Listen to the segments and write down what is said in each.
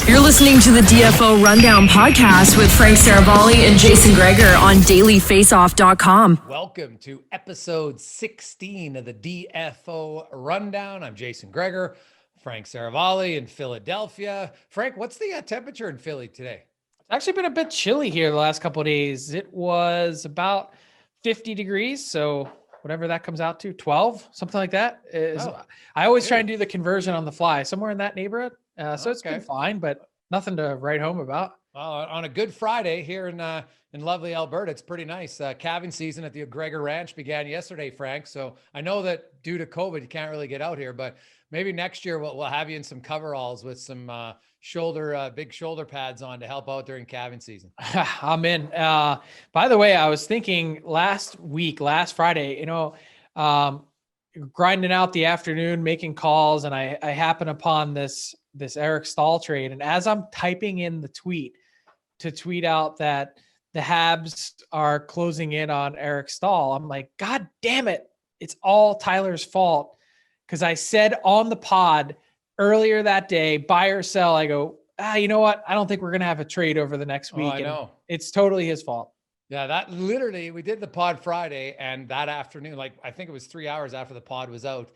You're listening to the DFO Rundown podcast with Frank Seravalli and Jason Gregor on dailyfaceoff.com. Welcome to episode 16 of the DFO Rundown. I'm Jason Gregor, Frank Seravalli in Philadelphia. Frank, what's the temperature in Philly today? It's actually been a bit chilly here the last couple of days. It was about 50 degrees, so whatever that comes out to, 12, something like that. I always try and do the conversion on the fly, somewhere in that neighborhood. So it's been fine, but nothing to write home about. Well, on a good Friday here in lovely Alberta, it's pretty nice. Calving season at the Gregor Ranch began yesterday, Frank. So I know that due to COVID, you can't really get out here, but maybe next year we'll have you in some coveralls with some big shoulder pads on to help out during calving season. I'm in. By the way, I was thinking last Friday, grinding out the afternoon, making calls, and I happened upon this Eric Staal trade. And as I'm typing in the tweet to tweet out that the Habs are closing in on Eric Staal, I'm like, God damn it. It's all Tyler's fault. Because I said on the pod earlier that day, buy or sell, I go, you know what? I don't think we're going to have a trade over the next week. I know. It's totally his fault. Yeah, that literally, we did the pod Friday, and that afternoon, I think it was 3 hours after the pod was out,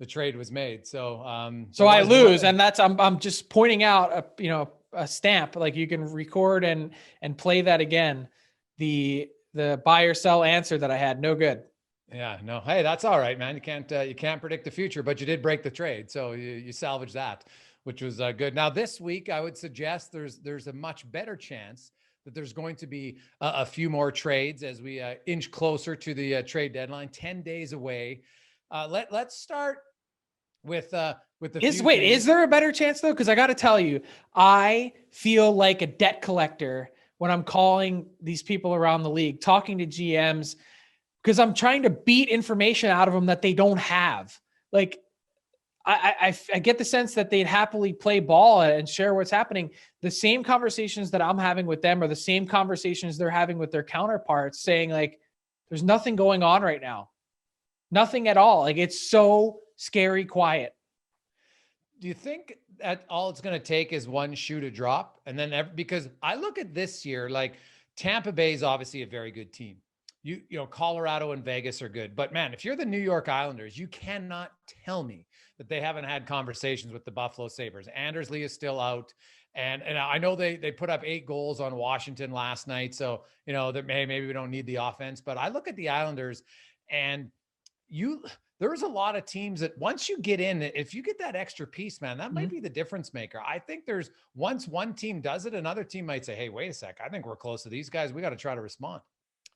the trade was made. So I lose, and that's I'm just pointing out a stamp, like you can record and play that again. The buy or sell answer that I had, no good. Yeah, no. Hey, that's all right, man. You can't predict the future, but you did break the trade, so you salvaged that, which was good. Now this week, I would suggest there's a much better chance that there's going to be a few more trades as we inch closer to the trade deadline, 10 days away. Let's start with the is there a better chance though? Because I got to tell you, I feel like a debt collector when I'm calling these people around the league, talking to GMs, because I'm trying to beat information out of them that they don't have. Like, I get the sense that they'd happily play ball and share what's happening. The same conversations that I'm having with them are the same conversations they're having with their counterparts, saying like, there's nothing going on right now. Nothing at all. Like, it's so scary quiet. Do you think that all it's going to take is one shoe to drop? And then because I look at this year, like Tampa Bay is obviously a very good team. You know, Colorado and Vegas are good, but man, if you're the New York Islanders, you cannot tell me that they haven't had conversations with the Buffalo Sabres. Anders Lee is still out. And I know they put up 8 goals on Washington last night. So, that maybe we don't need the offense, but I look at the Islanders and there's a lot of teams that once you get in, if you get that extra piece, man, that might be the difference maker. I think once one team does it, another team might say, hey, wait a sec. I think we're close to these guys. We got to try to respond.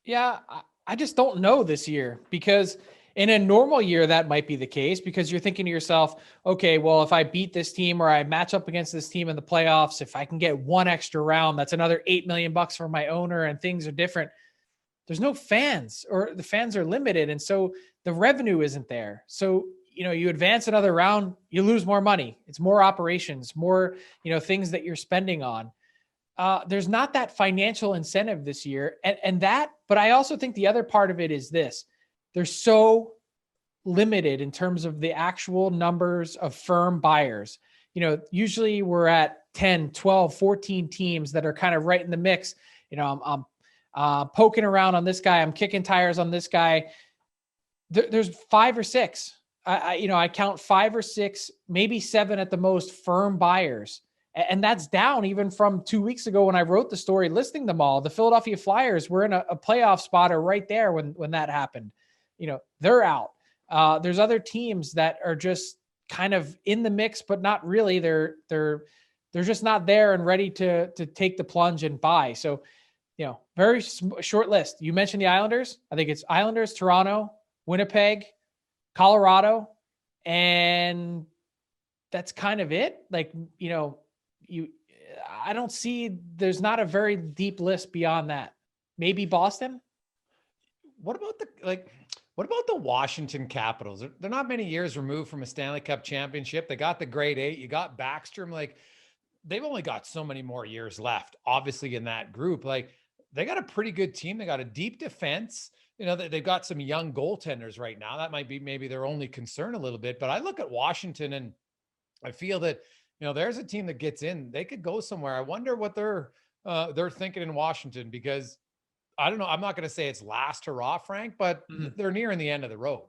Yeah, I just don't know this year, because in a normal year, that might be the case, because you're thinking to yourself, okay, well, if I beat this team or I match up against this team in the playoffs, if I can get one extra round, that's another $8 million for my owner, and things are different. There's no fans, or the fans are limited. And so the revenue isn't there. So, you advance another round, you lose more money. It's more operations, more, things that you're spending on. There's not that financial incentive this year. But I also think the other part of it is this: they're so limited in terms of the actual numbers of firm buyers. Usually we're at 10, 12, 14 teams that are kind of right in the mix. I'm poking around on this guy. I'm kicking tires on this guy. There's 5 or 6. I count 5 or 6, maybe 7 at the most firm buyers. And that's down even from 2 weeks ago when I wrote the story listing them all. The Philadelphia Flyers were in a playoff spotter right there when that happened. They're out. There's other teams that are just kind of in the mix, but not really. They're just not there and ready to take the plunge and buy. So, very short list. You mentioned the Islanders. I think it's Islanders, Toronto, Winnipeg, Colorado, and that's kind of it. Like, I don't see, there's not a very deep list beyond that. Maybe Boston. What about the Washington Capitals? They're not many years removed from a Stanley Cup championship. They got the grade 8. You got Backstrom. Like, they've only got so many more years left, obviously, in that group. Like, they got a pretty good team. They got a deep defense. They've got some young goaltenders right now. That might be maybe their only concern a little bit. But I look at Washington and I feel that, there's a team that gets in, they could go somewhere. I wonder what they're thinking in Washington, because I don't know. I'm not going to say it's last hurrah, Frank, but they're nearing the end of the road.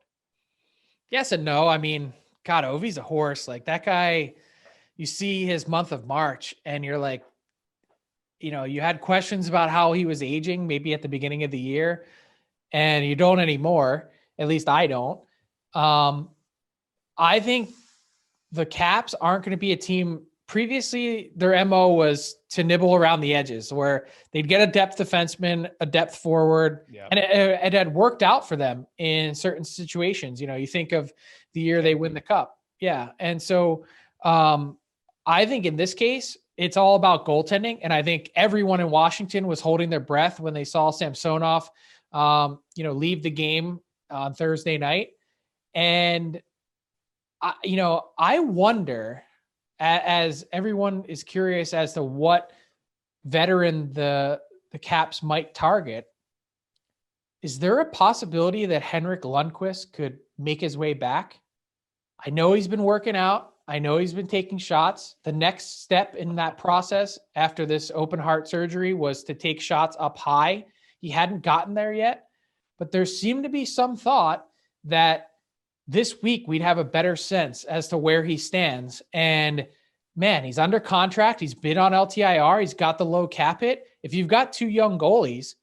Yes and no. I mean, God, Ovi's a horse. Like that guy, you see his month of March and you're like, you had questions about how he was aging maybe at the beginning of the year, and you don't anymore. At least I don't. I think the Caps aren't going to be a team. Previously, their MO was to nibble around the edges, where they'd get a depth defenseman, a depth forward, and it had worked out for them in certain situations. You think of the year they win the cup. Yeah. And so I think in this case, it's all about goaltending. And I think everyone in Washington was holding their breath when they saw Samsonov, leave the game on Thursday night. And, I wonder, as everyone is curious as to what veteran the Caps might target, is there a possibility that Henrik Lundqvist could make his way back? I know he's been working out. I know he's been taking shots. The next step in that process after this open heart surgery was to take shots up high. He hadn't gotten there yet, but there seemed to be some thought that this week we'd have a better sense as to where he stands. And man, he's under contract. He's been on LTIR. He's got the low cap hit. If you've got two young goalies,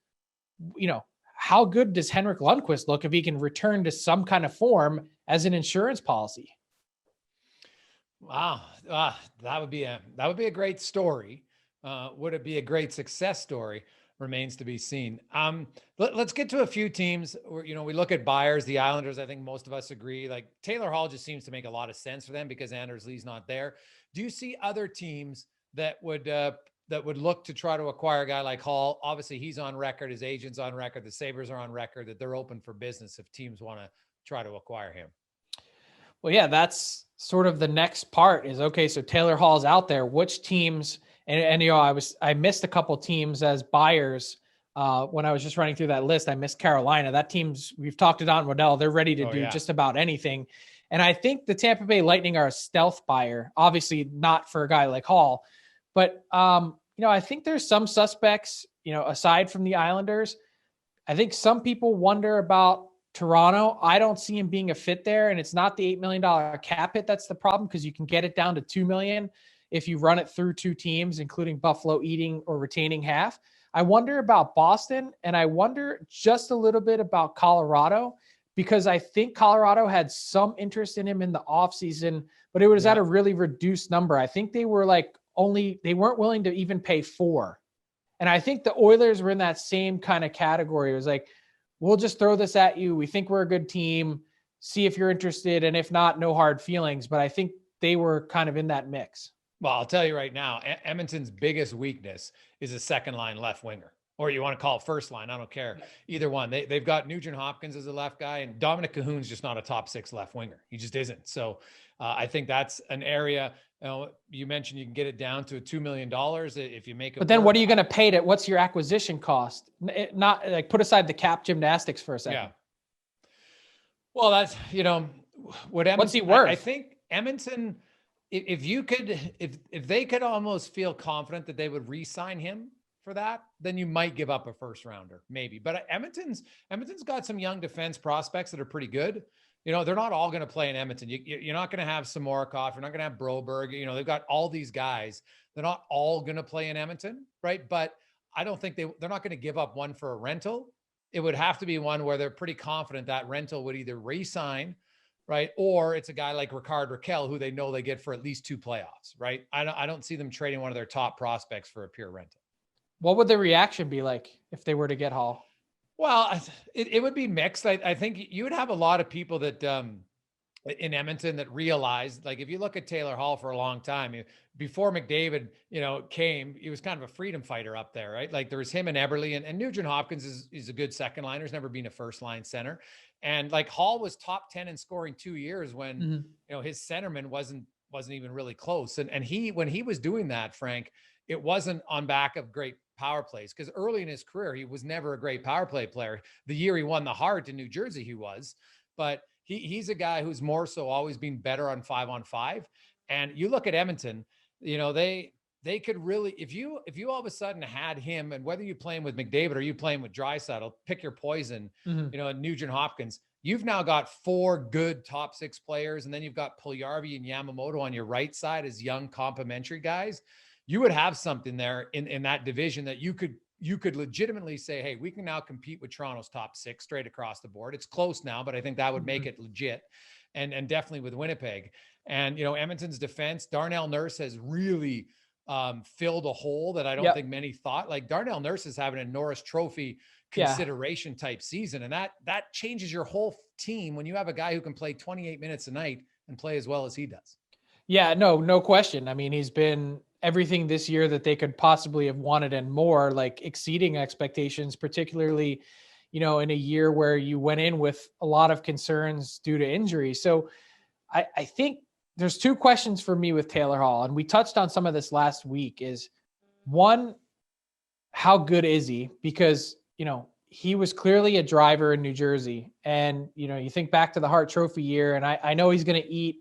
how good does Henrik Lundqvist look if he can return to some kind of form as an insurance policy? Wow. That would be a great story. Would it be a great success story? Remains to be seen. Let's get to a few teams where, we look at buyers, the Islanders. I think most of us agree, like Taylor Hall just seems to make a lot of sense for them because Anders Lee's not there. Do you see other teams that would look to try to acquire a guy like Hall? Obviously he's on record, his agent's on record, the Sabres are on record that they're open for business if teams want to try to acquire him. Well, yeah, that's sort of the next part is, okay, so Taylor Hall's out there. Which teams, and I missed a couple teams as buyers when I was just running through that list. I missed Carolina. That team's, we've talked to Don Waddell. They're ready to do just about anything. And I think the Tampa Bay Lightning are a stealth buyer, obviously not for a guy like Hall, but I think there's some suspects, aside from the Islanders. I think some people wonder about Toronto. I don't see him being a fit there, and it's not the $8 million cap hit that's the problem, because you can get it down to $2 million if you run it through two teams, including Buffalo eating or retaining half. I wonder about Boston, and I wonder just a little bit about Colorado, because I think Colorado had some interest in him in the offseason, but it was at a really reduced number. I think they were they weren't willing to even pay $4 million. And I think the Oilers were in that same kind of category. It was like, we'll just throw this at you. We think we're a good team. See if you're interested. And if not, no hard feelings. But I think they were kind of in that mix. Well, I'll tell you right now, Edmonton's biggest weakness is a second line left winger, or you want to call it first line. I don't care. Either one. They've got Nugent-Hopkins as a left guy, and Dominic Cahoon's just not a top 6 left winger. He just isn't. So I think that's an area. You mentioned you can get it down to $2 million if you make it. But then what are you going to pay to, what's your acquisition cost? Not like, put aside the cap gymnastics for a second. Yeah. Well, that's, what's he worth? I think Edmonton, if they could almost feel confident that they would re-sign him for that, then you might give up a first rounder, maybe. But Edmonton's got some young defense prospects that are pretty good. They're not all going to play in Edmonton. You're not going to have Samorikov. You're not going to have Broberg. They've got all these guys. They're not all going to play in Edmonton, right? But I don't think they're not going to give up one for a rental. It would have to be one where they're pretty confident that rental would either re-sign, right? Or it's a guy like Rickard Rakell, who they know they get for at least 2 playoffs, right? I don't see them trading one of their top prospects for a pure rental. What would the reaction be like if they were to get Hall? Well, it would be mixed. I think you would have a lot of people that in Edmonton that realized, like, if you look at Taylor Hall for a long time, before McDavid, came, he was kind of a freedom fighter up there, right? Like there was him and Eberle, and Nugent-Hopkins is a good second liner. He's never been a first line center. And like Hall was top 10 in scoring 2 years when, his centerman wasn't even really close. And when he was doing that, Frank, it wasn't on back of great power plays, because early in his career, he was never a great power play player. The year he won the Hart in New Jersey, he was, but he's a guy who's more so always been better on 5-on-5. And you look at Edmonton, they could really, if you all of a sudden had him, and whether you playing with McDavid or you playing with Draisaitl, pick your poison, and Nugent-Hopkins, you've now got 4 good top 6 players. And then you've got Puljujarvi and Yamamoto on your right side as young complementary guys. You would have something there in that division that you could legitimately say, hey, we can now compete with Toronto's top 6 straight across the board. It's close now, but I think that would make it legit. And definitely with Winnipeg. And, Edmonton's defense, Darnell Nurse has really filled a hole that I don't think many thought. Like, Darnell Nurse is having a Norris Trophy consideration type season. And that changes your whole team when you have a guy who can play 28 minutes a night and play as well as he does. Yeah, no question. I mean, he's been everything this year that they could possibly have wanted and more, like exceeding expectations, particularly, in a year where you went in with a lot of concerns due to injury. So I think there's 2 questions for me with Taylor Hall, and we touched on some of this last week. Is one, how good is he? Because, he was clearly a driver in New Jersey, and, you think back to the Hart Trophy year, and I know he's going to eat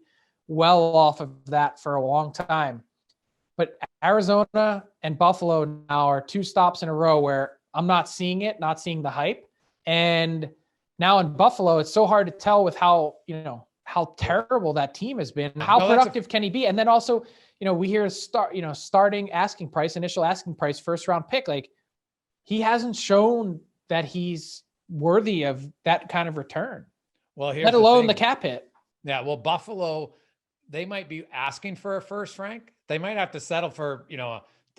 well off of that for a long time. But Arizona and Buffalo now are 2 stops in a row where I'm not seeing the hype. And now in Buffalo, it's so hard to tell with how terrible that team has been. How productive can he be? And then also, we hear starting asking price, initial asking price, first round pick. Like, he hasn't shown that he's worthy of that kind of return. Well, let alone the cap hit. Yeah. Well, Buffalo, they might be asking for a first, Frank. They might have to settle for,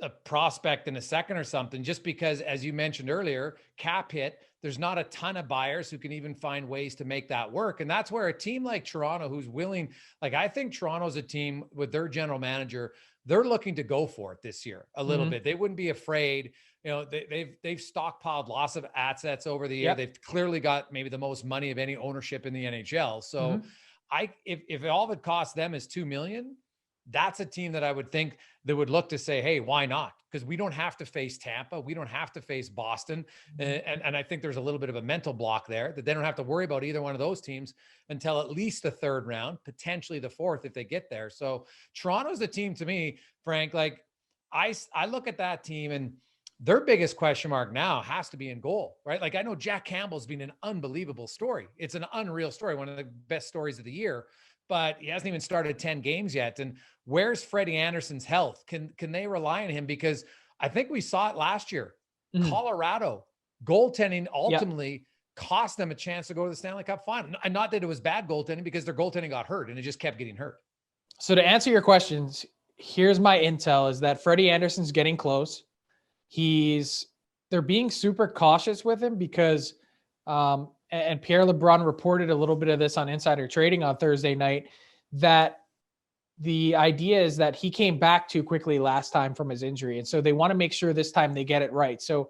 a prospect in a second or something, just because, as you mentioned earlier, cap hit, there's not a ton of buyers who can even find ways to make that work. And that's where a team like Toronto, who's willing, like, I think Toronto's a team with their general manager, they're looking to go for it this year a little bit. They wouldn't be afraid. They've stockpiled lots of assets over the year. They've clearly got maybe the most money of any ownership in the NHL. So if all of it costs them is $2 million, that's a team that I would think that would look to say, hey, why not? Because we don't have to face Tampa. We don't have to face Boston. And I think there's a little bit of a mental block there that they don't have to worry about either one of those teams until at least the 3rd round, potentially the 4th if they get there. So Toronto's the team to me, Frank. Like, I look at that team, and their biggest question mark now has to be in goal, right? Like, I know Jack Campbell's been an unbelievable story. It's an unreal story, one of the best stories of the year, but he hasn't even started 10 games yet. And where's Freddie Anderson's health? Can they rely on him? Because I think we saw it last year. Colorado goaltending ultimately cost them a chance to go to the Stanley Cup final. And not that it was bad goaltending, because their goaltending got hurt and it just kept getting hurt. So to answer your questions, here's my intel is that Freddie Anderson's getting close. They're being super cautious with him because, and Pierre LeBrun reported a little bit of this on Insider Trading on Thursday night, that the idea is that he came back too quickly last time from his injury. And so they want to make sure this time they get it right. So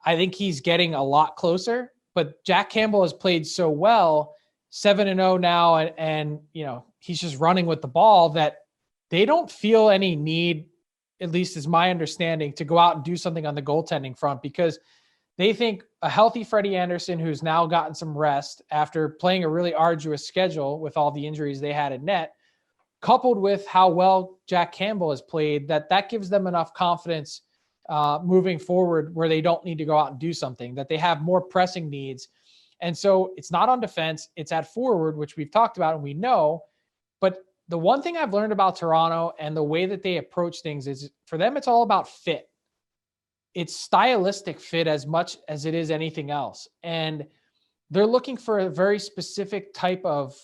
I think he's getting a lot closer, but Jack Campbell has played so well, 7-0 now. And he's just running with the ball that they don't feel any need, at least is my understanding, to go out and do something on the goaltending front, because they think a healthy Freddie Anderson, who's now gotten some rest after playing a really arduous schedule with all the injuries they had in net, coupled with how well Jack Campbell has played, that gives them enough confidence moving forward where they don't need to go out and do something, that they have more pressing needs. And so it's not on defense, it's at forward, which we've talked about and we know. But the one thing I've learned about Toronto and the way that they approach things is, for them, it's all about fit. It's stylistic fit as much as it is anything else. And they're looking for a very specific type of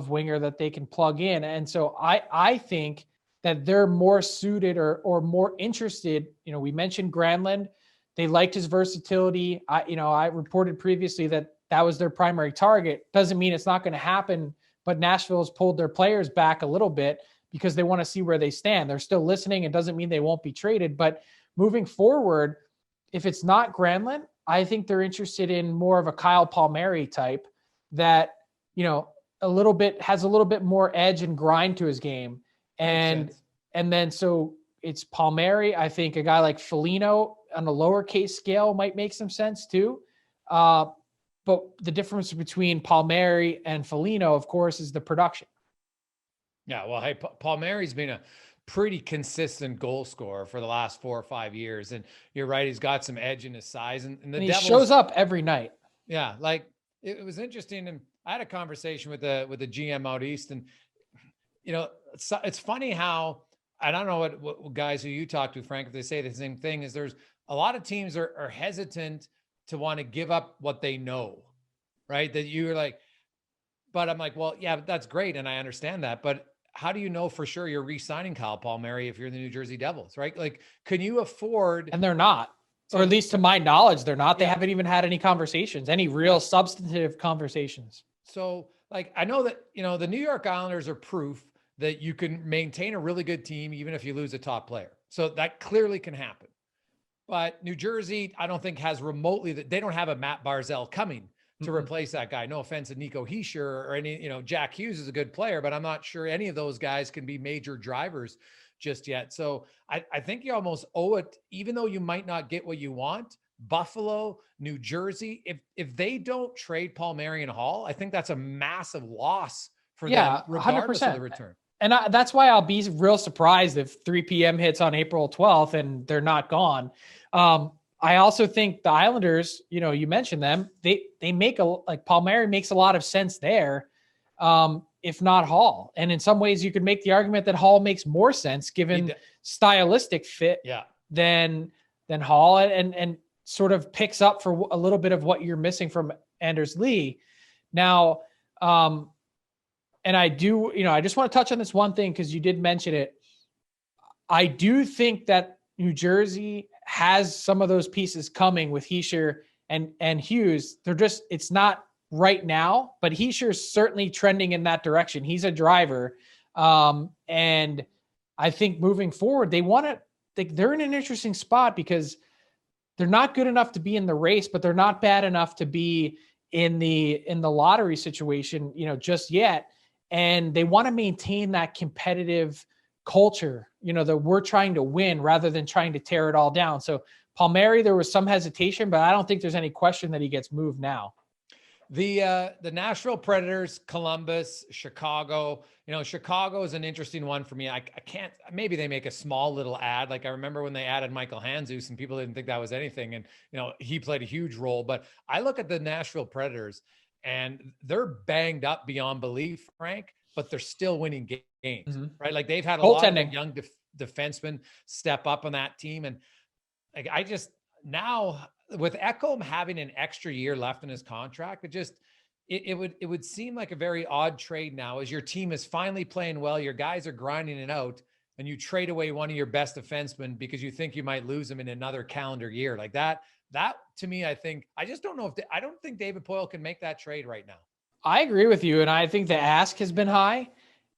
winger that they can plug in. And so I think that they're more suited or more interested. We mentioned Granlund. They liked his versatility. I reported previously that was their primary target. Doesn't mean it's not going to happen, but Nashville's pulled their players back a little bit because they want to see where they stand. They're still listening. It doesn't mean they won't be traded, but moving forward, if it's not Granlund, I think they're interested in more of a Kyle Palmieri type that, has a little bit more edge and grind to his game. And then, so it's Palmieri. I think a guy like Foligno on a lowercase scale might make some sense too. But the difference between Palmieri and Foligno, of course, is the production. Yeah. Well, hey, Palmieri's been a pretty consistent goal scorer for the last 4 or 5 years. And you're right, he's got some edge in his size, and the And he Devils shows up every night. Yeah, like it was interesting, and I had a conversation with the GM out east, and it's funny how I don't know what guys who you talk to, Frank, if they say the same thing, is there's a lot of teams are hesitant to want to give up what they know, right? That you're like, but I'm like, well, yeah, that's great, and I understand that, but how do you know for sure you're re-signing Kyle Palmieri if you're the New Jersey Devils, right? Like, can you afford? And they're not, or at least to my knowledge, they're not. They Yeah. haven't even had any conversations, any real substantive conversations. So, like, I know that, the New York Islanders are proof that you can maintain a really good team even if you lose a top player. So that clearly can happen. But New Jersey, I don't think has remotely that. They don't have a Matt Barzal coming to replace that guy. No offense to Nico Hischier or any, Jack Hughes is a good player, but I'm not sure any of those guys can be major drivers just yet. So I think you almost owe it, even though you might not get what you want. Buffalo, New Jersey, if they don't trade Palmieri and Hall, I think that's a massive loss for them, regardless 100%. Of the return. And that's why I'll be real surprised if 3 p.m. hits on April 12th and they're not gone. I also think the Islanders, you mentioned them, they make Palmieri makes a lot of sense there, if not Hall. And in some ways you could make the argument that Hall makes more sense given stylistic fit than Hall, and sort of picks up for a little bit of what you're missing from Anders Lee. Now, and I do, I just want to touch on this one thing because you did mention it. I do think that New Jersey has some of those pieces coming with Hischier and Hughes. It's not right now, but Hischier's certainly trending in that direction. He's a driver. And I think moving forward, they're in an interesting spot because they're not good enough to be in the race, but they're not bad enough to be in the lottery situation, just yet. And they want to maintain that competitive culture, that we're trying to win rather than trying to tear it all down. So Palmieri, there was some hesitation, but I don't think there's any question that he gets moved now. The Nashville Predators, Columbus, Chicago. Chicago is an interesting one for me. I can't. Maybe they make a small little ad. Like I remember when they added Michael Handzus, and people didn't think that was anything, and he played a huge role. But I look at the Nashville Predators, and they're banged up beyond belief, Frank. But they're still winning games, right? Like they've had a lot of young defensemen step up on that team, and like I just now. With Ekholm having an extra year left in his contract, it would seem like a very odd trade now as your team is finally playing well, your guys are grinding it out, and you trade away one of your best defensemen because you think you might lose him in another calendar year. Like that to me, I just don't know I don't think David Poile can make that trade right now. I agree with you. And I think the ask has been high,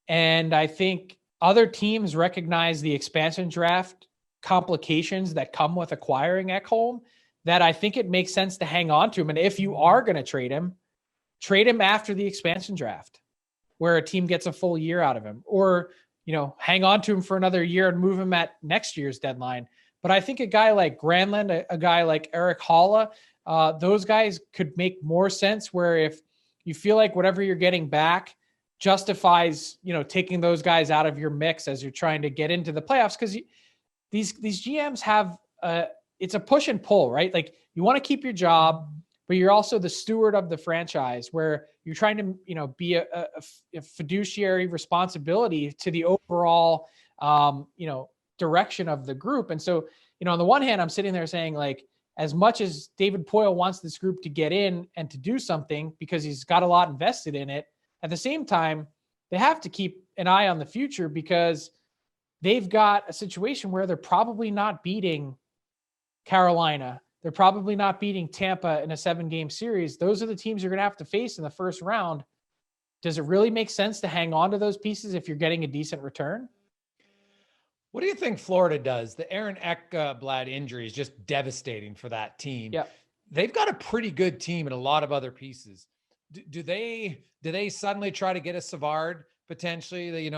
and I think other teams recognize the expansion draft complications that come with acquiring Ekholm, that I think it makes sense to hang on to him. And if you are going to trade him after the expansion draft, where a team gets a full year out of him, or, hang on to him for another year and move him at next year's deadline. But I think a guy like Granlund, a guy like Erik Haula, those guys could make more sense, where if you feel like whatever you're getting back justifies, taking those guys out of your mix as you're trying to get into the playoffs. Because these GMs have it's a push and pull, right? Like you want to keep your job, but you're also the steward of the franchise, where you're trying to, be a fiduciary responsibility to the overall, direction of the group. And so, on the one hand, I'm sitting there saying, like, as much as David Poile wants this group to get in and to do something because he's got a lot invested in it, at the same time, they have to keep an eye on the future because they've got a situation where they're probably not beating Carolina. They're probably not beating Tampa in a 7-game series. Those are the teams you're going to have to face in the first round. Does it really make sense to hang on to those pieces if you're getting a decent return? What do you think Florida does? The Aaron Ekblad injury is just devastating for that team. Yeah. They've got a pretty good team and a lot of other pieces. Do they suddenly try to get a Savard potentially?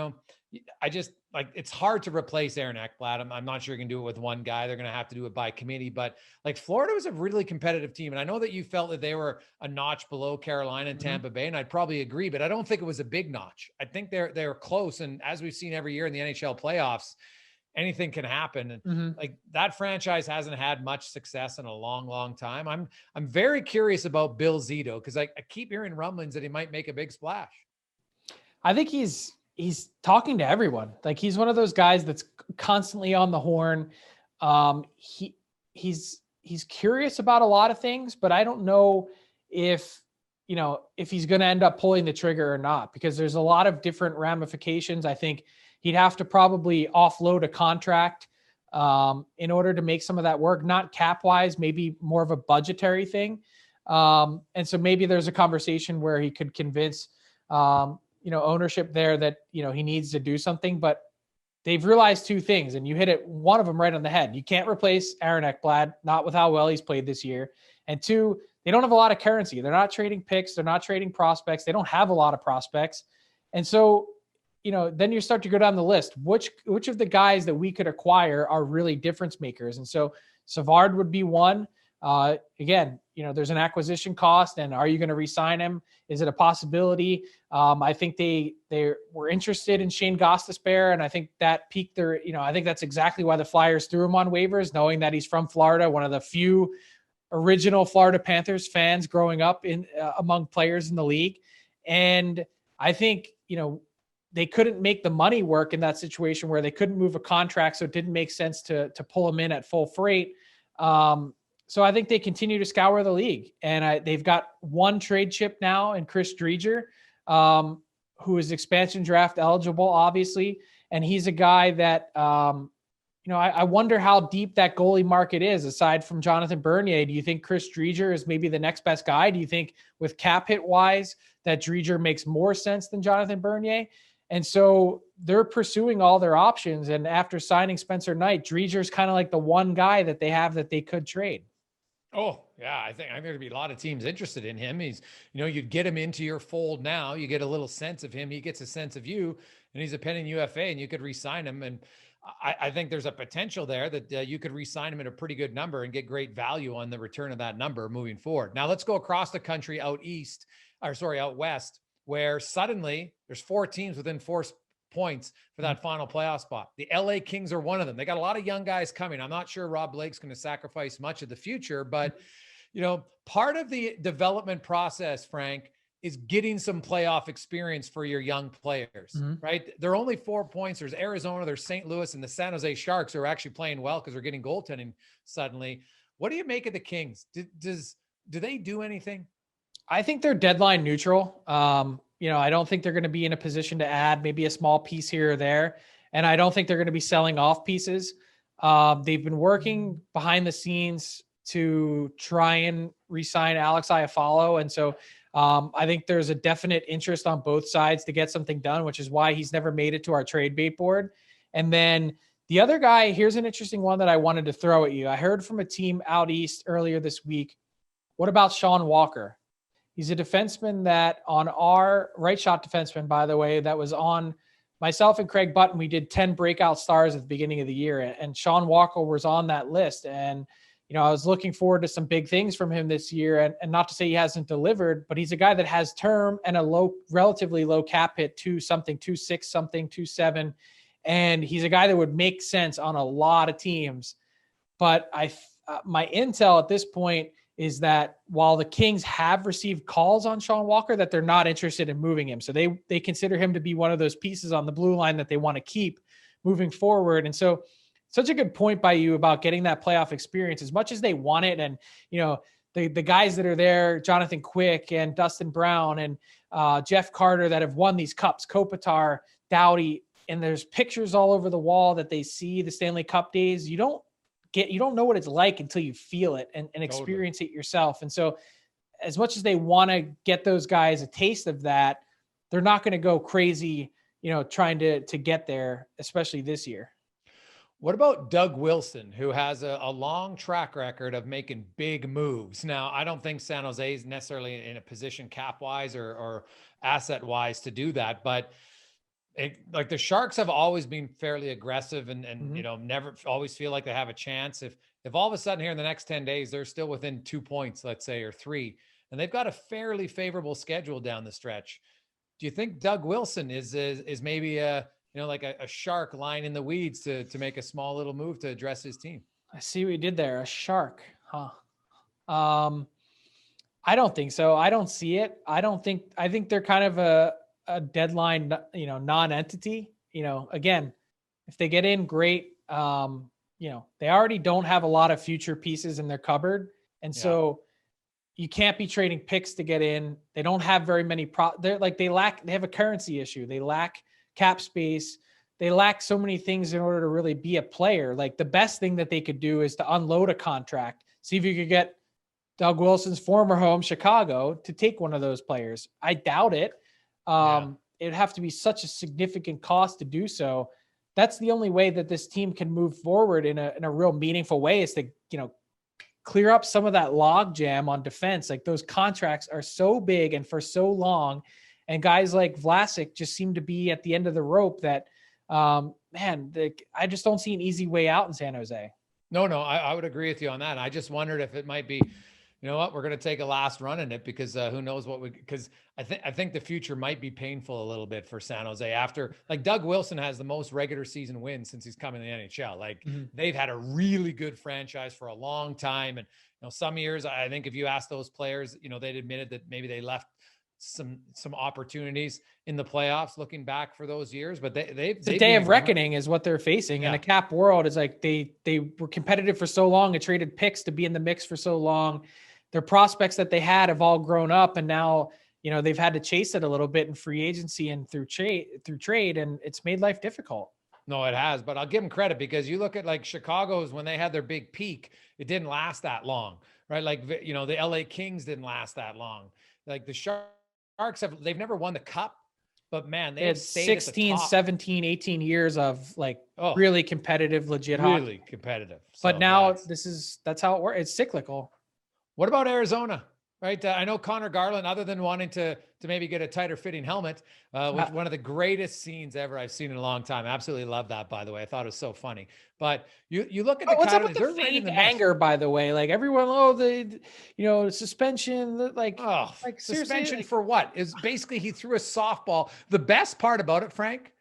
like, it's hard to replace Aaron Ekblad. I'm not sure you can do it with one guy. They're going to have to do it by committee, but like Florida was a really competitive team. And I know that you felt that they were a notch below Carolina and Tampa Bay, and I'd probably agree, but I don't think it was a big notch. I think they're close. And as we've seen every year in the NHL playoffs, anything can happen. And like that franchise hasn't had much success in a long, long time. I'm very curious about Bill Zito, because I keep hearing rumblings that he might make a big splash. I think he's talking to everyone. Like, he's one of those guys that's constantly on the horn. He's curious about a lot of things, but I don't know if he's going to end up pulling the trigger or not, because there's a lot of different ramifications. I think he'd have to probably offload a contract in order to make some of that work, not cap wise, maybe more of a budgetary thing. And so maybe there's a conversation where he could convince, ownership there that, he needs to do something, but they've realized two things, and you hit one of them right on the head. You can't replace Aaron Ekblad, not with how well he's played this year. And two, they don't have a lot of currency. They're not trading picks. They're not trading prospects. They don't have a lot of prospects. And so, then you start to go down the list. Which of the guys that we could acquire are really difference makers? And so Savard would be one. Again, there's an acquisition cost, and are you going to re-sign him? Is it a possibility? I think they were interested in Shane Gostisbehere, and I think that piqued their, I think that's exactly why the Flyers threw him on waivers, knowing that he's from Florida, one of the few original Florida Panthers fans growing up in among players in the league. And I think, they couldn't make the money work in that situation where they couldn't move a contract. So it didn't make sense to pull him in at full freight. So I think they continue to scour the league, and they've got one trade chip now in Chris Driedger, who is expansion draft eligible, obviously. And he's a guy that, I wonder how deep that goalie market is aside from Jonathan Bernier. Do you think Chris Driedger is maybe the next best guy? Do you think with cap hit wise that Driedger makes more sense than Jonathan Bernier? And so they're pursuing all their options. And after signing Spencer Knight, Driedger's kind of like the one guy that they have that they could trade. Oh, yeah. I think there'd be a lot of teams interested in him. He's, you'd get him into your fold now. You get a little sense of him. He gets a sense of you, and he's a pending UFA, and you could re-sign him. And I think there's a potential there that you could re-sign him at a pretty good number and get great value on the return of that number moving forward. Now let's go across the country out west, where suddenly there's 4 teams within 4 points for that final playoff spot. The LA Kings are one of them. They got a lot of young guys coming. I'm not sure Rob Blake's going to sacrifice much of the future, but part of the development process, Frank, is getting some playoff experience for your young players, right? They're only 4 points. There's Arizona, there's St. Louis, and the San Jose Sharks who are actually playing well because they're getting goaltending suddenly. What do you make of the Kings? Do they do anything? I think they're deadline neutral. I don't think they're going to be in a position to add maybe a small piece here or there. And I don't think they're going to be selling off pieces. They've been working behind the scenes to try and re-sign Alex Iafallo. And so I think there's a definite interest on both sides to get something done, which is why he's never made it to our trade bait board. And then the other guy, here's an interesting one that I wanted to throw at you. I heard from a team out east earlier this week. What about Sean Walker? He's a defenseman that on our right shot defenseman, by the way, that was on myself and Craig Button. We did 10 breakout stars at the beginning of the year, and Sean Walker was on that list. And, I was looking forward to some big things from him this year, and not to say he hasn't delivered, but he's a guy that has term and a relatively low cap hit, 2.6 something, 2.7. And he's a guy that would make sense on a lot of teams. But my intel at this point is that while the Kings have received calls on Sean Walker, that they're not interested in moving him. So they consider him to be one of those pieces on the blue line that they want to keep moving forward. And so such a good point by you about getting that playoff experience as much as they want it. And, the guys that are there, Jonathan Quick and Dustin Brown and Jeff Carter that have won these cups, Kopitar, Doughty, and there's pictures all over the wall that they see the Stanley Cup days. You don't know what it's like until you feel it and experience it yourself. And so as much as they want to get those guys a taste of that, they're not going to go crazy, trying to get there, especially this year. What about Doug Wilson, who has a long track record of making big moves? Now, I don't think San Jose is necessarily in a position cap-wise or asset-wise to do that, but like the Sharks have always been fairly aggressive and Mhm. you know, never always feel like they have a chance. If all of a sudden here in the next 10 days, they're still within 2 points, let's say, or 3, and they've got a fairly favorable schedule down the stretch. Do you think Doug Wilson is maybe a, you know, like a shark lying in the weeds to make a small little move to address his team? I see what you did there. A shark, huh? Um, I don't think so. I don't see it. I think they're kind of a deadline, non-entity. Again, if they get in, great. They already don't have a lot of future pieces in their cupboard. And Yeah. so you can't be trading picks to get in. They don't have very many they have a currency issue. They lack cap space. They lack so many things in order to really be a player. Like the best thing that they could do is to unload a contract. See if you could get Doug Wilson's former home, Chicago, to take one of those players. I doubt it. It'd have to be such a significant cost to do so. That's the only way that this team can move forward in a real meaningful way, is to, clear up some of that log jam on defense. Like those contracts are so big and for so long, and guys like Vlasic just seem to be at the end of the rope that, I just don't see an easy way out in San Jose. No, I would agree with you on that. I just wondered if it might be, you know what, we're going to take a last run in it because who knows because I think the future might be painful a little bit for San Jose after, like, Doug Wilson has the most regular season wins since he's come in the NHL. Like they've had a really good franchise for a long time. And, some years, I think if you ask those players, they'd admitted that maybe they left some opportunities in the playoffs looking back for those years, but they've the day of reckoning is what they're facing. Yeah. In a cap world, is like they were competitive for so long and traded picks to be in the mix for so long. Their prospects that they had have all grown up, and now they've had to chase it a little bit in free agency and through trade, and it's made life difficult. No, it has, but I'll give them credit because you look at like Chicago's, when they had their big peak, it didn't last that long, right? Like, the LA Kings didn't last that long. Like the Sharks they've never won the cup, but man, they had 16, 17, 18 years of really competitive, legit hockey. Really competitive. But now that's how it works. It's cyclical. What about Arizona? Right. I know Connor Garland, other than wanting to maybe get a tighter fitting helmet, was one of the greatest scenes ever I've seen in a long time. Absolutely love that, by the way. I thought it was so funny. But you look at what's up with the fake anger, by the way? Like everyone, the suspension, suspension for what? Is basically he threw a softball. The best part about it, Frank,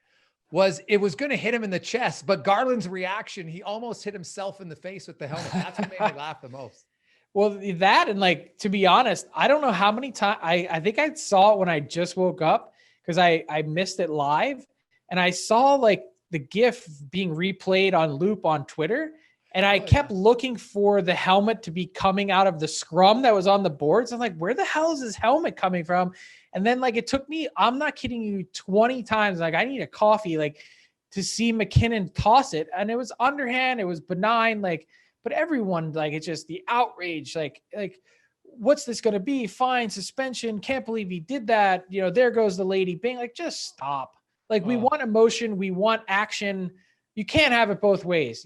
was it was going to hit him in the chest, but Garland's reaction, he almost hit himself in the face with the helmet. That's what made me laugh the most. Well, that, and to be honest, I don't know how many times I think I saw it when I just woke up because I missed it live, and I saw the GIF being replayed on loop on Twitter, and I kept looking for the helmet to be coming out of the scrum that was on the boards. I'm like, where the hell is this helmet coming from? And then it took me, I'm not kidding you, 20 times. I need a coffee, to see McKinnon toss it, and it was underhand, it was benign, but everyone, it's just the outrage, what's this going to be? Fine, suspension. Can't believe he did that. There goes the lady being just stop. We want emotion. We want action. You can't have it both ways.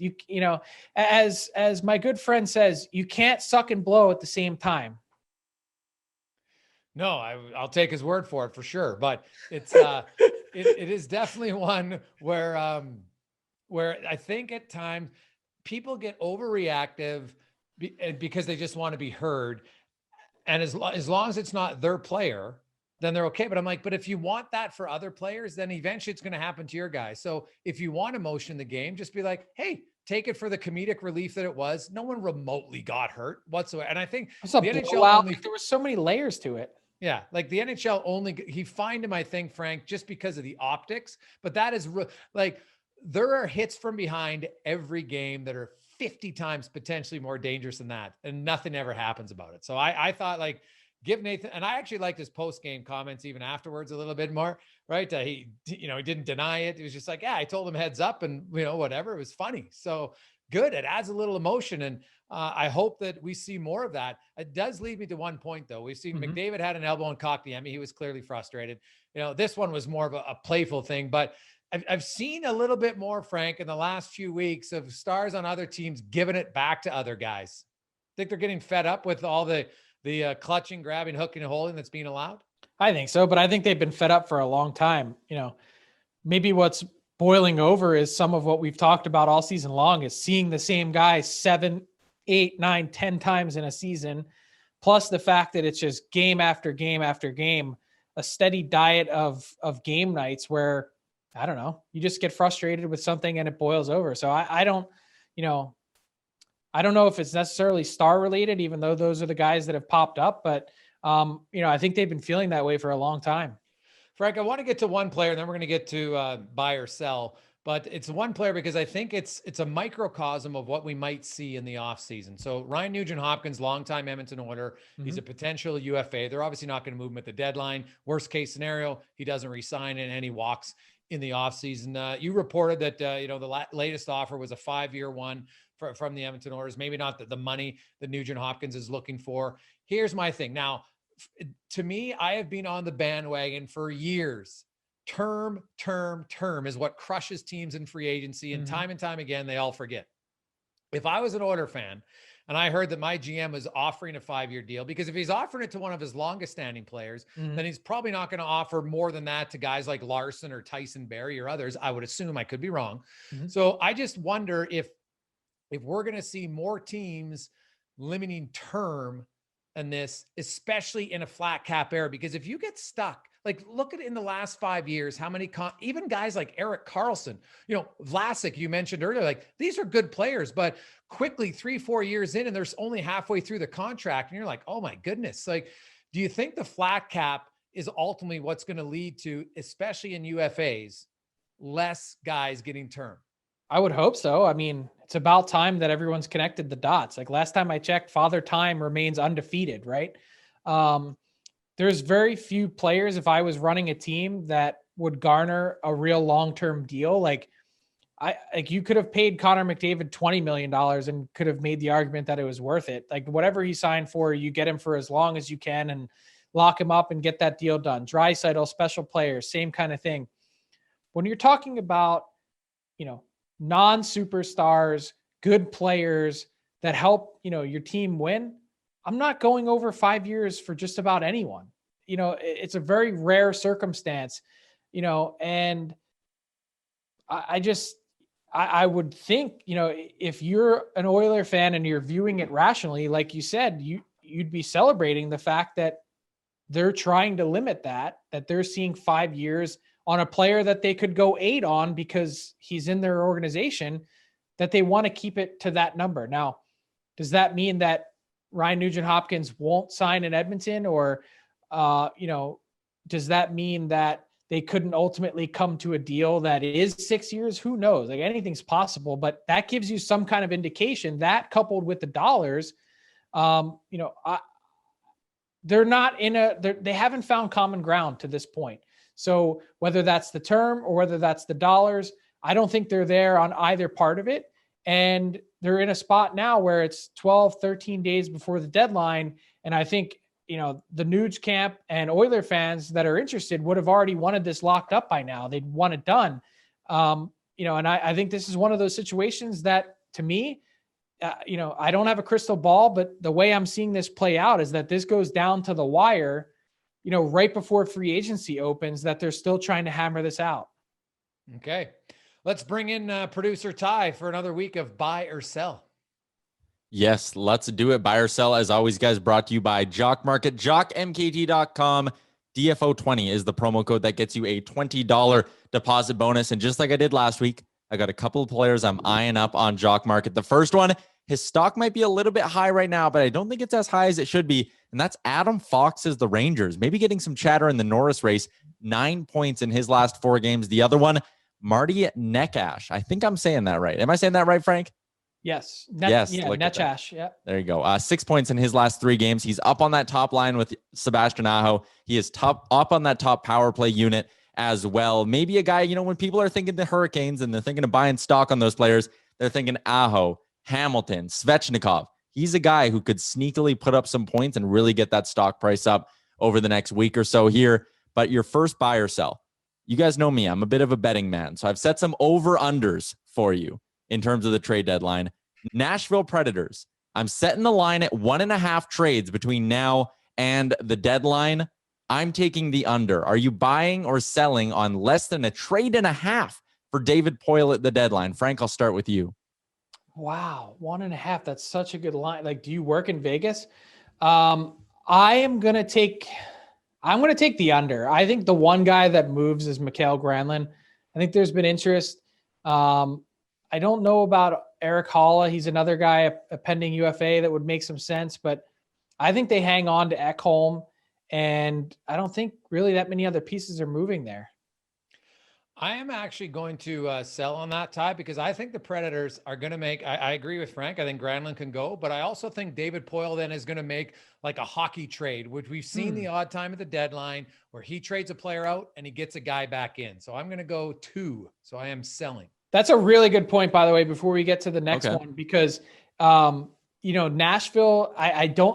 As my good friend says, you can't suck and blow at the same time. No, I'll take his word for it for sure. But it's, it is definitely one where I think at times people get overreactive because they just want to be heard. And as long as it's not their player, then they're okay. But I'm like, but if you want that for other players, then eventually it's going to happen to your guys. So if you want emotion in the game, just be like, hey, take it for the comedic relief that it was. No one remotely got hurt whatsoever. And I think the NHL there were so many layers to it. Yeah. The NHL he fined him, I think, Frank, just because of the optics, but that is there are hits from behind every game that are 50 times potentially more dangerous than that. And nothing ever happens about it. So I thought give Nathan, and I actually liked his post-game comments even afterwards a little bit more, right? He didn't deny it. He was just like, yeah, I told him heads up and whatever. It was funny. So good. It adds a little emotion. And I hope that we see more of that. It does lead me to one point though. We've seen McDavid had an elbow in Kotkaniemi. He was clearly frustrated. This one was more of a playful thing, but I've seen a little bit more, Frank, in the last few weeks of stars on other teams giving it back to other guys. Think they're getting fed up with all the clutching, grabbing, hooking, and holding that's being allowed? I think so, but I think they've been fed up for a long time. maybe what's boiling over is some of what we've talked about all season long is seeing the same guy 7, 8, 9, 10 times in a season, plus the fact that it's just game after game after game, a steady diet of game nights where, I don't know, you just get frustrated with something and it boils over. So I don't know if it's necessarily star related, even though those are the guys that have popped up, but I think they've been feeling that way for a long time. Frank, I want to get to one player, and then we're going to get to buy or sell. But it's one player because I think it's a microcosm of what we might see in the offseason. So Ryan Nugent-Hopkins, longtime Edmonton Oiler. Mm-hmm. He's a potential UFA. They're obviously not going to move him at the deadline. Worst case scenario, he doesn't re-sign and he walks in the offseason. You reported that the latest offer was a 5-year one from the Edmonton Oilers. Maybe not the money that Nugent-Hopkins is looking for. Here's my thing. Now, to me, I have been on the bandwagon for years. Term is what crushes teams in free agency. And time again, they all forget. If I was an Oiler fan and I heard that my GM was offering a 5-year deal, because if he's offering it to one of his longest standing players, then he's probably not going to offer more than that to guys like Larson or Tyson Barrie or others. I would assume. I could be wrong. So I just wonder if we're going to see more teams limiting term in this, especially in a flat cap era, because if you get stuck, like look at it in the last 5 years, how many, even guys like Erik Karlsson, Vlasic, you mentioned earlier, like these are good players, but quickly 3-4 years in and they're only halfway through the contract. And you're like, oh my goodness. Like, do you think the flat cap is ultimately what's going to lead to, especially in UFAs, less guys getting term? I would hope so. I mean, it's about time that everyone's connected the dots. Like last time I checked, Father Time remains undefeated, right? There's very few players, if I was running a team, that would garner a real long-term deal. Like you could have paid Connor McDavid $20 million and could have made the argument that it was worth it. Like whatever he signed for, you get him for as long as you can and lock him up and get that deal done. Draisaitl, special players, same kind of thing. When you're talking about, non-superstars, good players that help, your team win, I'm not going over 5 years for just about anyone. It's a very rare circumstance, and I would think, if you're an Oiler fan and you're viewing it rationally, like you said, you'd be celebrating the fact that they're trying to limit that they're seeing 5 years on a player that they could go 8 on because he's in their organization, that they want to keep it to that number. Now, does that mean that Ryan Nugent-Hopkins won't sign in Edmonton, or, does that mean that they couldn't ultimately come to a deal that is 6 years? Who knows? Like anything's possible, but that gives you some kind of indication that, coupled with the dollars, they're not they haven't found common ground to this point. So whether that's the term or whether that's the dollars, I don't think they're there on either part of it. And they're in a spot now where it's 12, 13 days before the deadline. And I think, the Nuge camp and Oiler fans that are interested would have already wanted this locked up by now. They'd want it done. And I think this is one of those situations that, to me, I don't have a crystal ball, but the way I'm seeing this play out is that this goes down to the wire, right before free agency opens, that they're still trying to hammer this out. Okay. Let's bring in producer Ty for another week of buy or sell. Yes, let's do it. Buy or sell, as always, guys, brought to you by Jock Market, jockmkt.com. DFO20 is the promo code that gets you a $20 deposit bonus. And just like I did last week, I got a couple of players I'm eyeing up on Jock Market. The first one, his stock might be a little bit high right now, but I don't think it's as high as it should be. And that's Adam Fox's the Rangers. Maybe getting some chatter in the Norris race. 9 points in his last 4 games. The other one, Marty Neckash. I think I'm saying that right. Am I saying that right, Frank? Yes. Yes. Neckash. Yeah. There you go. 6 points in his last 3 games. He's up on that top line with Sebastian Aho. He is up on that top power play unit as well. Maybe a guy, when people are thinking the Hurricanes and they're thinking of buying stock on those players, they're thinking Aho, Hamilton, Svechnikov. He's a guy who could sneakily put up some points and really get that stock price up over the next week or so here. But your first buy or sell. You guys know me. I'm a bit of a betting man. So I've set some over-unders for you in terms of the trade deadline. Nashville Predators. I'm setting the line at 1.5 trades between now and the deadline. I'm taking the under. Are you buying or selling on less than a trade and a half for David Poile at the deadline? Frank, I'll start with you. Wow, 1.5. That's such a good line. Like, do you work in Vegas? I'm gonna take the under. I think the one guy that moves is Mikael Granlund. I think there's been interest. I don't know about Eric Halla. He's another guy, a pending UFA that would make some sense, but I think they hang on to Ekholm, and I don't think really that many other pieces are moving there. I am actually going to sell on that, Ty, because I think the Predators are going to make, I agree with Frank. I think Granlund can go, but I also think David Poile then is going to make like a hockey trade, which we've seen the odd time at the deadline where he trades a player out and he gets a guy back in. So I'm going to go 2. So I am selling. That's a really good point, by the way, before we get to the next one, because, Nashville,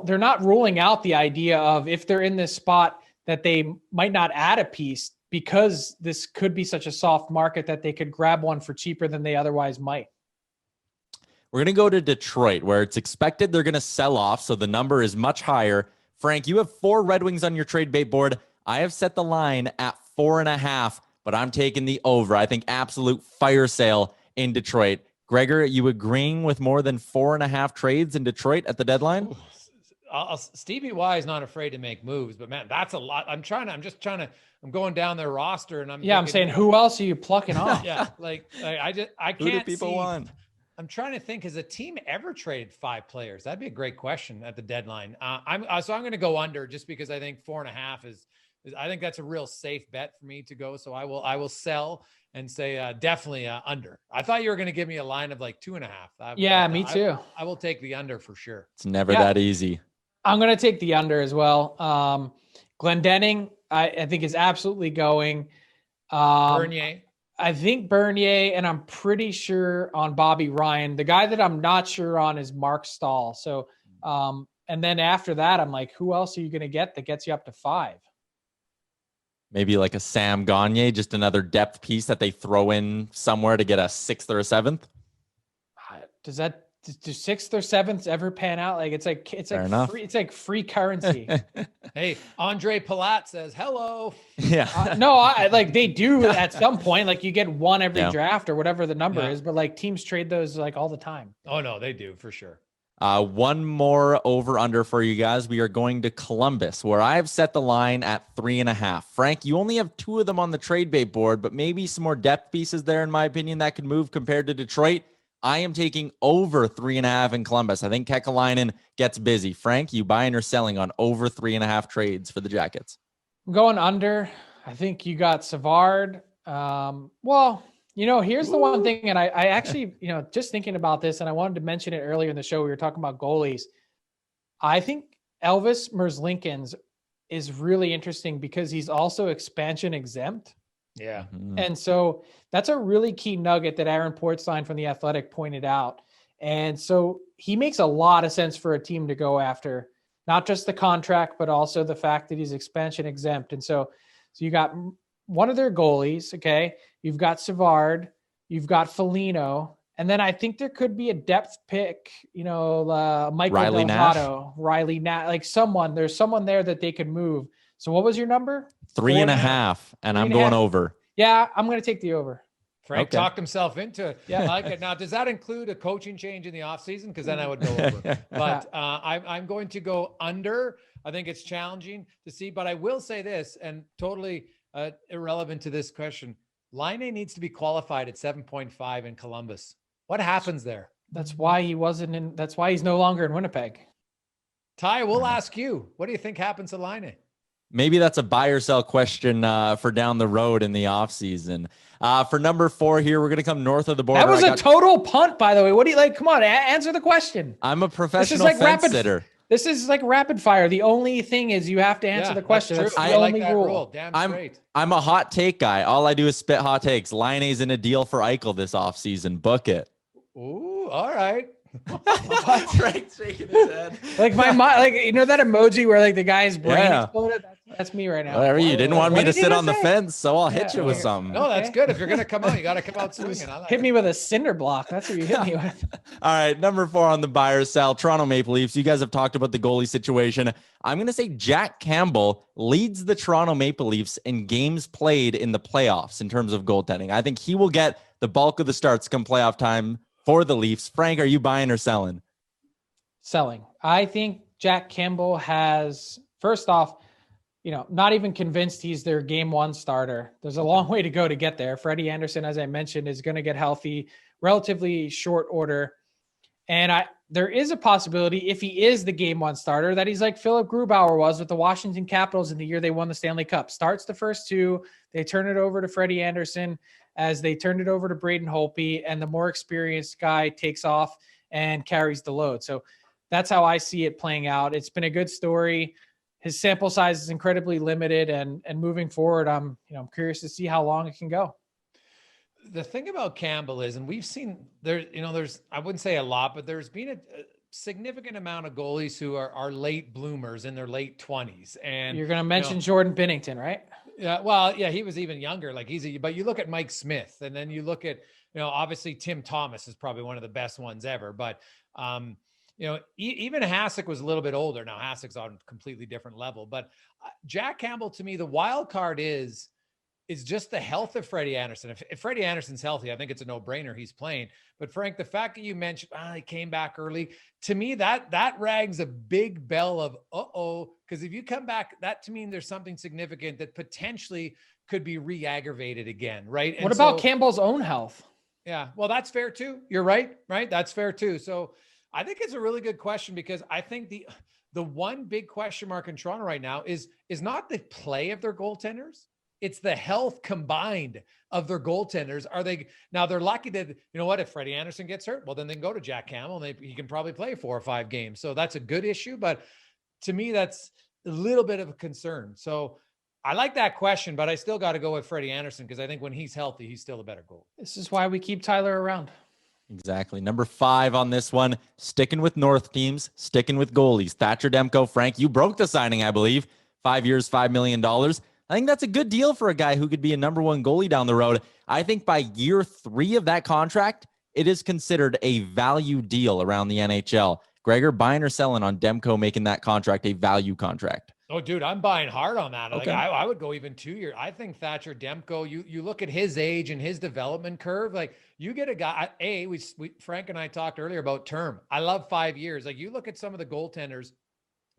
they're not ruling out the idea of if they're in this spot that they might not add a piece, because this could be such a soft market that they could grab one for cheaper than they otherwise might. We're going to go to Detroit, where it's expected they're going to sell off, so the number is much higher. Frank, you have 4 Red Wings on your trade bait board. I have set the line at 4.5, but I'm taking the over. I think absolute fire sale in Detroit. Gregor, you agreeing with more than 4.5 trades in Detroit at the deadline? Stevie Y is not afraid to make moves, but man, that's a lot. I'm going down their roster and I'm saying, who else are you plucking off? Yeah. I can't Who do people want? I'm trying to think, has a team ever traded 5 players? That'd be a great question at the deadline. I'm going to go under just because I think 4.5 is I think that's a real safe bet for me to go. So I will sell and say definitely under. I thought you were going to give me a line of like 2.5. Me too. I will take the under for sure. It's never that easy. I'm going to take the under as well. Glendening, I think is absolutely going. Bernier. I think Bernier, and I'm pretty sure on Bobby Ryan. The guy that I'm not sure on is Mark Stahl. So, and then after that, I'm like, who else are you going to get that gets you up to 5? Maybe like a Sam Gagner, just another depth piece that they throw in somewhere to get a 6th or a 7th. Do 6th or 7th ever pan out? Like it's like free currency. Hey, Andre Palat says hello. Yeah. No, they do at some point. Like you get one every draft or whatever the number is, but like teams trade those like all the time. Oh no, they do for sure. One more over under for you guys. We are going to Columbus, where I have set the line at 3.5. Frank, you only have 2 of them on the trade bait board, but maybe some more depth pieces there, in my opinion, that could move compared to Detroit. I am taking over 3.5 in Columbus. I think Kekalainen gets busy. Frank, you buying or selling on over 3.5 trades for the Jackets? I'm going under. I think you got Savard. Here's the one thing, and I actually, just thinking about this, and I wanted to mention it earlier in the show. We were talking about goalies. I think Elvis Merzlikins is really interesting because he's also expansion exempt. Yeah. Mm-hmm. And so that's a really key nugget that Aaron Portzline from The Athletic pointed out. And so he makes a lot of sense for a team to go after, not just the contract, but also the fact that he's expansion exempt. And so you got one of their goalies. Okay. You've got Savard, you've got Foligno, and then I think there could be a depth pick, Michael Delgado, Riley Nash, there's someone there that they could move. So what was your number? 3.5, and I'm going over. Yeah, I'm going to take the over. Frank talked himself into it. Yeah, I like it. Now, does that include a coaching change in the offseason? Because then I would go over. But I'm going to go under. I think it's challenging to see. But I will say this, and totally irrelevant to this question. Laine needs to be qualified at 7.5 in Columbus. What happens there? That's why he's no longer in Winnipeg. Ty, we'll ask you. What do you think happens to Laine? Maybe that's a buy or sell question for down the road in the offseason. For number 4 here, we're going to come north of the border. That was a total punt, by the way. What do you like? Come on, answer the question. I'm a professional fence sitter. This is like rapid fire. The only thing is you have to answer the question. That's I like that rule. Damn straight. I'm a hot take guy. All I do is spit hot takes. Laine's in a deal for Eichel this offseason. Book it. Ooh, all right. Frank's shaking his head. Like my mind, that emoji where like the guy's brain exploded. That's me right now. Whatever. You didn't want me to sit on the say? fence, so I'll hit you with something. No, that's good. If you're going to come out, you got to come out swinging. I like hit me with a cinder block. That's what you hit me with. All right. Number 4 on the buy or sell, Toronto Maple Leafs. You guys have talked about the goalie situation. I'm going to say Jack Campbell leads the Toronto Maple Leafs in games played in the playoffs in terms of goaltending. I think he will get the bulk of the starts come playoff time for the Leafs. Frank, are you buying or selling? Selling. I think Jack Campbell has, first off, not even convinced he's their game 1 starter. There's a long way to go to get there. Freddie Anderson, as I mentioned, is going to get healthy relatively short order. And there is a possibility, if he is the game 1 starter, that he's like Philip Grubauer was with the Washington Capitals in the year they won the Stanley Cup. Starts the first 2, they turn it over to Freddie Anderson as they turned it over to Braden Holtby, and the more experienced guy takes off and carries the load. So that's how I see it playing out. It's been a good story. His sample size is incredibly limited, and moving forward, I'm curious to see how long it can go. The thing about Campbell is, and we've seen there's, I wouldn't say a lot, but there's been a significant amount of goalies who are late bloomers in their late 20s. And you're going to mention Jordan Binnington, right? Yeah. Well, yeah, he was even younger. But you look at Mike Smith, and then you look at, obviously Tim Thomas is probably one of the best ones ever, but, even Hasek was a little bit older. Now Hasek's on a completely different level, but Jack Campbell, to me, the wild card is just the health of Freddie Anderson. If Freddie Anderson's healthy, I think it's a no-brainer he's playing. But Frank, the fact that you mentioned he came back early, to me, that rings a big bell of because if you come back, that to me, there's something significant that potentially could be re-aggravated again, right? And what about Campbell's own health? Yeah, well, that's fair too. You're right? That's fair too. So I think it's a really good question, because I think the one big question mark in Toronto right now is not the play of their goaltenders. It's the health combined of their goaltenders. They're lucky that, if Freddie Anderson gets hurt, well, then they can go to Jack Campbell and he can probably play 4 or 5 games. So that's a good issue. But to me, that's a little bit of a concern. So I like that question, but I still got to go with Freddie Anderson, because I think when he's healthy, he's still a better goalie. This is why we keep Tyler around. Exactly. Number 5 on this one, sticking with North teams, sticking with goalies. Thatcher Demko. Frank, you broke the signing, I believe. 5 years, $5 million. I think that's a good deal for a guy who could be a number 1 goalie down the road. I think by year 3 of that contract, it is considered a value deal around the NHL. Gregor, buying or selling on Demko making that contract a value contract? Oh, dude, I'm buying hard on that. Okay. I would go even 2 years. I think Thatcher Demko, you look at his age and his development curve, you get a guy, Frank and I talked earlier about term. I love 5 years. You look at some of the goaltenders,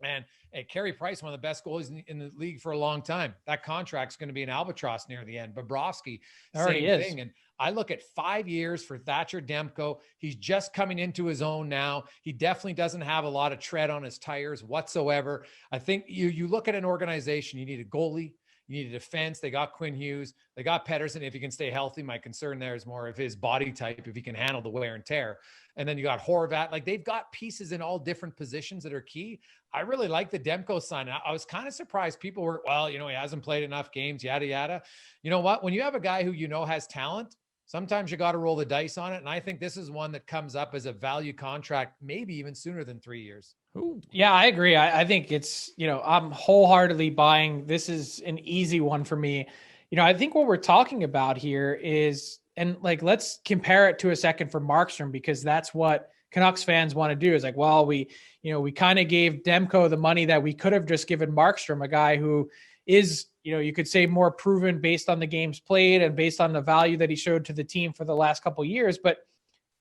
and Carey Price, one of the best goalies in the league for a long time. That contract's going to be an albatross near the end. Bobrovsky, same thing. And I look at 5 years for Thatcher Demko. He's just coming into his own now. He definitely doesn't have a lot of tread on his tires whatsoever. I think you look at an organization, you need a goalie, you need a defense. They got Quinn Hughes. They got Pettersson. If he can stay healthy, my concern there is more of his body type, if he can handle the wear and tear. And then you got Horvat. They've got pieces in all different positions that are key. I really like the Demko sign. I was kind of surprised people were, he hasn't played enough games, yada, yada. You know what? When you have a guy who has talent, sometimes you got to roll the dice on it. And I think this is one that comes up as a value contract, maybe even sooner than 3 years. Ooh. Yeah, I agree. I think it's, I'm wholeheartedly buying. This is an easy one for me. I think what we're talking about here is, and let's compare it to a second for Markstrom, because that's what Canucks fans want to do is we kind of gave Demko the money that we could have just given Markstrom, a guy who is, you could say more proven based on the games played and based on the value that he showed to the team for the last couple of years. But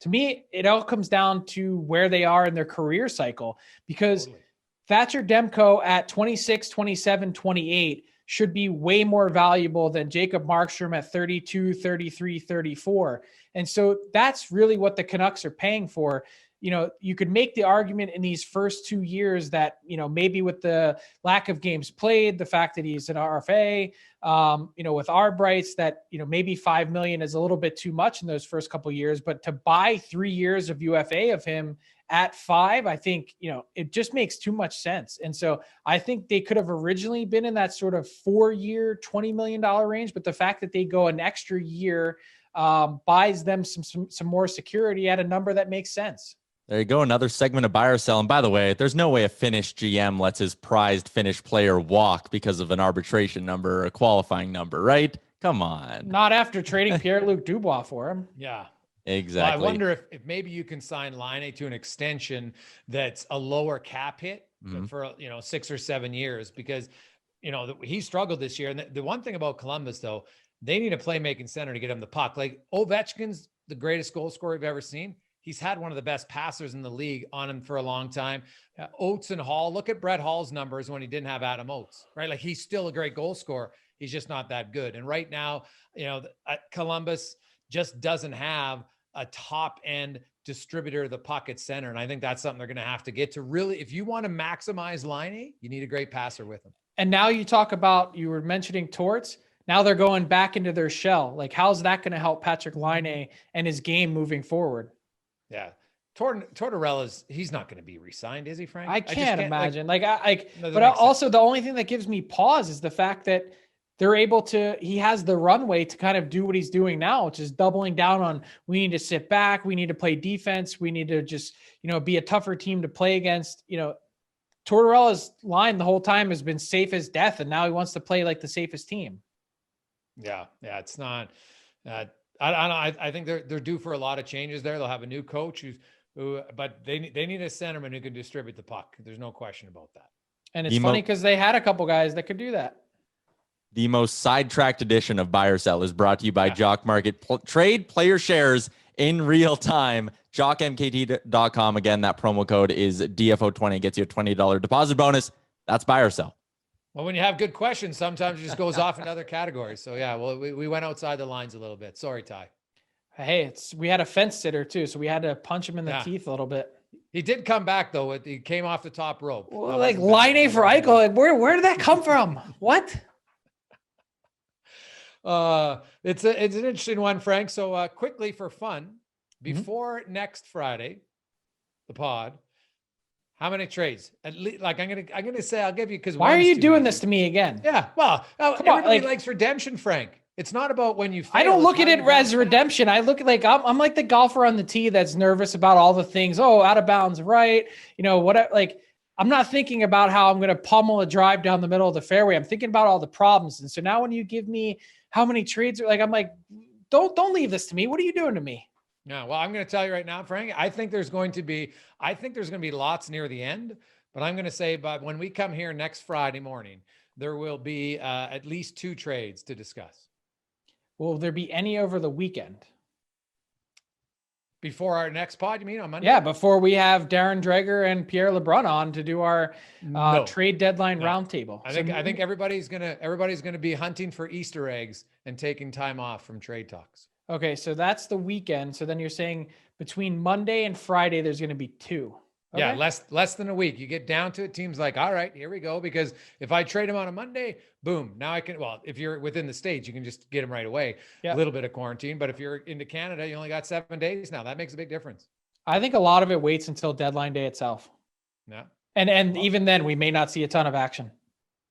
to me, it all comes down to where they are in their career cycle, because Thatcher Demko at 26, 27, 28 should be way more valuable than Jacob Markstrom at 32, 33, 34. And so that's really what the Canucks are paying for. You could make the argument in these first 2 years that, maybe with the lack of games played, the fact that he's an RFA, with our Brights, that, maybe $5 million is a little bit too much in those first couple of years, but to buy 3 years of UFA of him at 5, I think, it just makes too much sense. And so I think they could have originally been in that sort of 4-year, $20 million range, but the fact that they go an extra year buys them some more security at a number that makes sense. There you go. Another segment of buy or sell. And by the way, there's no way a Finnish GM lets his prized Finnish player walk because of an arbitration number or a qualifying number, right? Come on. Not after trading Pierre-Luc Dubois for him. Yeah. Exactly. Well, I wonder if maybe you can sign Laine to an extension that's a lower cap hit for 6 or 7 years, because he struggled this year. And the one thing about Columbus, though, they need a playmaking center to get him the puck. Like Ovechkin's the greatest goal scorer we've ever seen. He's had one of the best passers in the league on him for a long time. Oates and Hall, look at Brett Hall's numbers when he didn't have Adam Oates, right? Like he's still a great goal scorer. He's just not that good. And right now, Columbus just doesn't have a top end distributor of the puck at center. And I think that's something they're going to have to get to. Really, if you want to maximize Laine, you need a great passer with him. And now you talk about, you were mentioning Torts. Now they're going back into their shell. Like, how's that going to help Patrik Laine and his game moving forward? Yeah. Tortorella's, he's not going to be re-signed, is he, Frank? I can't imagine. But sense. Also the only thing that gives me pause is the fact that they're able to, he has the runway to kind of do what he's doing now, which is doubling down on, we need to sit back. We need to play defense. We need to just, be a tougher team to play against. Tortorella's line the whole time has been safe as death. And now he wants to play like the safest team. Yeah. It's not, I think they're due for a lot of changes there. They'll have a new coach but they need a centerman who can distribute the puck. There's no question about that. And it's funny because they had a couple guys that could do that. The most sidetracked edition of Buy or Sell is brought to you by Jock Market. Trade player shares in real time. JockMKT.com. Again, that promo code is DFO20. Gets you a $20 deposit bonus. That's Buy or Sell. Well, when you have good questions, sometimes it just goes off in other categories. So yeah, well, we went outside the lines a little bit. Sorry, Ty. Hey, we had a fence sitter too, so we had to punch him in the teeth a little bit. He did come back though. He came off the top rope. Well, like Laine for Eichel. Where did that come from? What? It's an interesting one, Frank. So quickly for fun, before next Friday, the pod, how many trades? At least, like I'm gonna say, I'll give you, because why are you doing this to me again? Yeah, well, everybody likes redemption, Frank. It's not about when you fail. I don't look at it as redemption. I look at I'm like the golfer on the tee that's nervous about all the things. Oh, out of bounds, right? I'm not thinking about how I'm going to pummel a drive down the middle of the fairway. I'm thinking about all the problems. And so now when you give me how many trades, I'm like, don't leave this to me. What are you doing to me? Yeah, well, I'm going to tell you right now, Frank, I think there's going to be lots near the end, but I'm going to say, but when we come here next Friday morning, there will be at least 2 trades to discuss. Will there be any over the weekend? Before our next pod, you mean on Monday? Yeah, before we have Darren Dreger and Pierre LeBrun on to do our trade deadline roundtable. I think everybody's gonna be hunting for Easter eggs and taking time off from trade talks. Okay, so that's the weekend. So then you're saying between Monday and Friday, there's going to be 2. Okay. Yeah, less than a week. You get down to it, team's like, all right, here we go. Because if I trade him on a Monday, boom, now I can, well, if you're within the States, you can just get him right away. Yeah. A little bit of quarantine. But if you're into Canada, you only got 7 days now. That makes a big difference. I think a lot of it waits until deadline day itself. Yeah. And even then, we may not see a ton of action.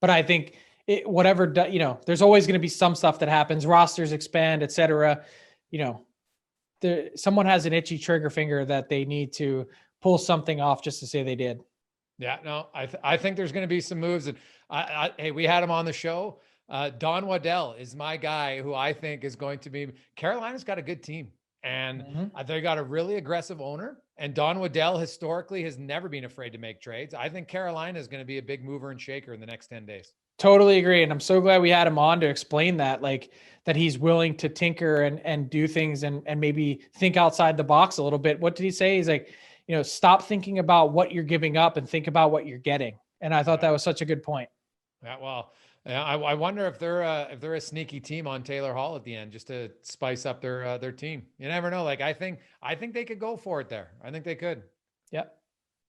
But I think there's always going to be some stuff that happens. Rosters expand, et cetera. Someone has an itchy trigger finger that they need to pull something off just to say they did. Yeah, no, I think there's going to be some moves. And hey, we had him on the show. Don Waddell is my guy who I think is going to be. Carolina's got a good team, and they got a really aggressive owner. And Don Waddell historically has never been afraid to make trades. I think Carolina is going to be a big mover and shaker in the next 10 days. Totally agree. And I'm so glad we had him on to explain that, that he's willing to tinker and do things and maybe think outside the box a little bit. What did he say? He's like, stop thinking about what you're giving up and think about what you're getting. And I thought that was such a good point. Yeah. Well, I wonder if they're a sneaky team on Taylor Hall at the end, just to spice up their team. You never know. I think they could go for it there. I think they could. Yep.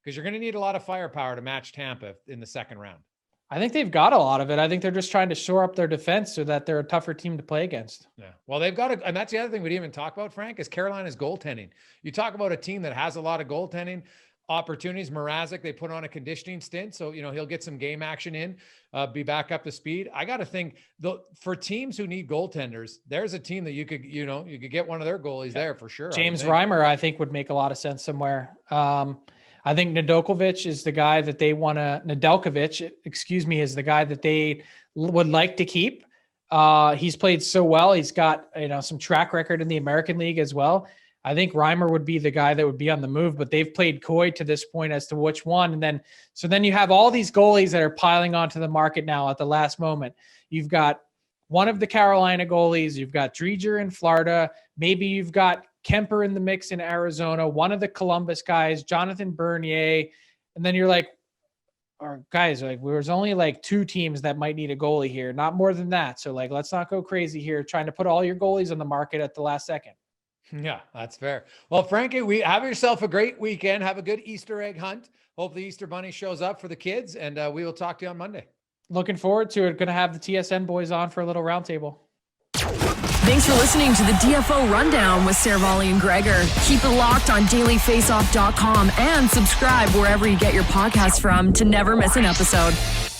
Because you're going to need a lot of firepower to match Tampa in the second round. I think they've got a lot of it. I think they're just trying to shore up their defense so that they're a tougher team to play against. Yeah. Well, they've got and that's the other thing we didn't even talk about, Frank, is Carolina's goaltending. You talk about a team that has a lot of goaltending. opportunities. Mrazek, they put on a conditioning stint, so he'll get some game action in, be back up to speed. I got to think for teams who need goaltenders, there's a team that you could get one of their goalies there for sure. James Reimer, I think, would make a lot of sense somewhere. I think Nedeljkovic is the guy that they want to. Nedeljkovic, is the guy that they would like to keep. He's played so well. He's got some track record in the American League as well. I think Reimer would be the guy that would be on the move, but they've played coy to this point as to which one. And then you have all these goalies that are piling onto the market now at the last moment. You've got one of the Carolina goalies. You've got Dreger in Florida. Maybe you've got Kemper in the mix in Arizona, one of the Columbus guys, Jonathan Bernier. And then you're like, guys, there's only 2 teams that might need a goalie here, not more than that. So let's not go crazy here trying to put all your goalies on the market at the last second. Yeah, that's fair. Well, Frankie, we have yourself a great weekend. Have a good Easter egg hunt. Hope the Easter Bunny shows up for the kids, and we will talk to you on Monday. Looking forward to it. Going to have the TSN boys on for a little roundtable. Thanks for listening to the DFO Rundown with Seravalli and Gregor. Keep it locked on dailyfaceoff.com and subscribe wherever you get your podcasts from to never miss an episode.